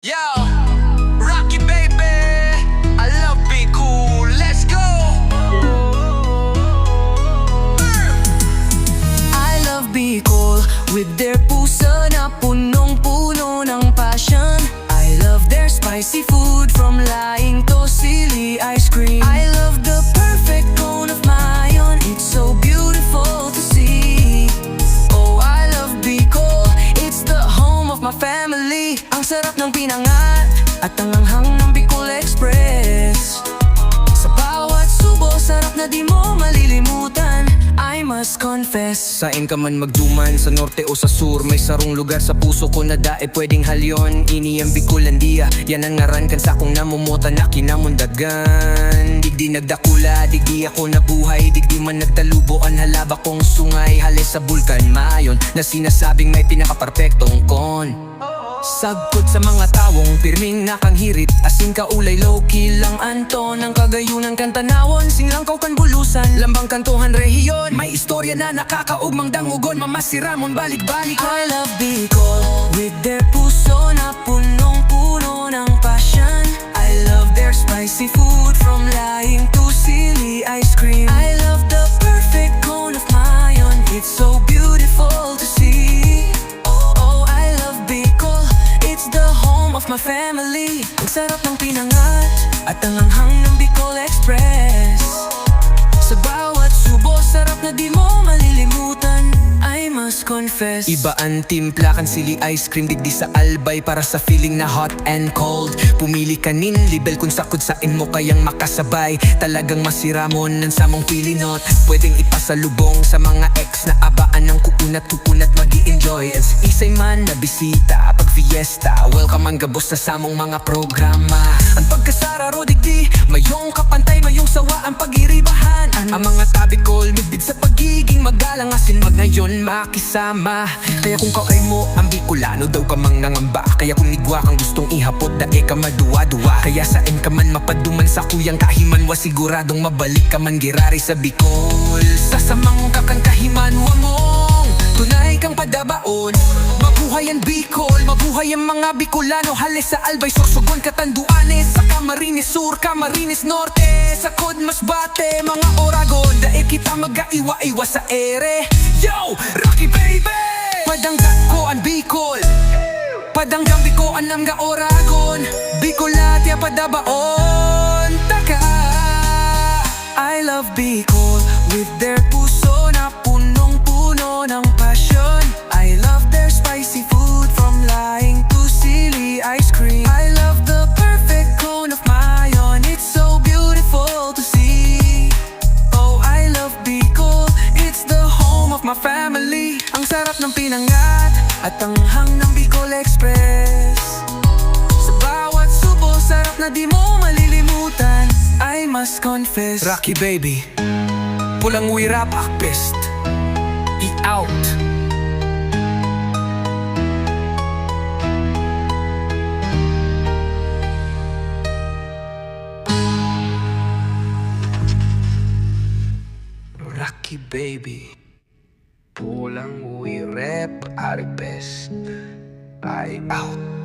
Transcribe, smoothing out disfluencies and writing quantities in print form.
Yo, Rocky baby, I love be cool, let's go. I love Bicol with their puso na punong-puno ng passion. I love their spicy food from laing to sili ice cream. I love the perfect cone of mayon, it's so beautiful to see. Oh, I love Bicol, it's the home of my family. Ang sarap ng pinangat at ang anghang ng Bicol Express. Sa bawat subo, sarap na di mo malilimutan, I must confess. Saan ka man magduman, sa norte o sa sur, may sarong lugar sa puso ko na dae pwedeng halyon. Ini ang Bicolandia, yan ang ngaran kan sa kong namumuta na kinamundagan. Digdi nagdakula, digdi ako nabuhay, digdi man nagtalubo ang halaba kong sungay. Halis sa bulkan mayon na sinasabing may pinakaperpektong kon. Sagkot sa mga tawong pirming nakanghirit, asin kaulay low-key lang anto ng kagayunan kan tanawon, singlangkaw kan bulusan, lambang kantuhan rehiyon. May istorya na nakakaugmang dangugon, mamasiramon balik-balik. I love Bicol with their puso na punong-puno ng passion. I love their spicy food from laing to sili ice cream. I love the perfect cone of mayon, it's so beautiful to see. Oh, I love Bicol, it's the home of my family. Ang sarap ng pinangat at ang anghang ng Bicol Express. Sa bawat subo, sarap na di mo malilimutan, I must confess. Iba ang timpla kan sili ice cream, digdi sa albay para sa feeling na hot and cold. Pumili ka nin libel kung sakod sain mo kayang makasabay. Talagang masiramon ng samong pilinot, pwedeng ipasalubong sa mga ex na abaan ng kukunat magi-enjoy. And sa isay man na bisita pag fiesta, welcome ang gabos sa samong mga programa. Ang pagkasara ro digdi, mayong kapantay, mayong sawa ang pag-iribahan. Ang mga tabi ko midbid sa pagiging magalang, asin mag ngayon makisama. Kaya kung kaay mo ang Bicolano, daw ka mang nangamba. Kaya kung nigwa kang gustong ihapot, dae ka maduwa-duwa. Kaya saan ka man mapaduman sa kuyang kahiman, wa siguradong mabalik ka man girari sa Bicol. Sa samang kakang kahiman, wa mong tunay kang padabaon. Mabuhay ang Bicol, mabuhay ang mga Bicolano. Halis sa Albay, Sorsogon, Catanduanes, sa Camarines Sur, Camarines Norte, sa Masbate, mga Oragon. Dae kita mag-aiwa-iwa sa ere. Yo, Rocky baby! Padanggan ko ang Bicol, padanggan ko ang nga Oragon. Bicolate padabaon, taka. I love Bicol with their puso na punong-puno ng passion. I love their spicy food from laing to sili ice cream. I love the perfect cone of mayon, it's so beautiful to see. Oh, I love Bicol, it's the home of my family. Ang sarap ng pinangat at ang hang ng Bicol Express. Sa bawat subo, sarap na di mo malilimutan, I must confess. Rocky baby, pulang wirap akpest, i-out. Rocky baby, pulang wirap akpest, I out.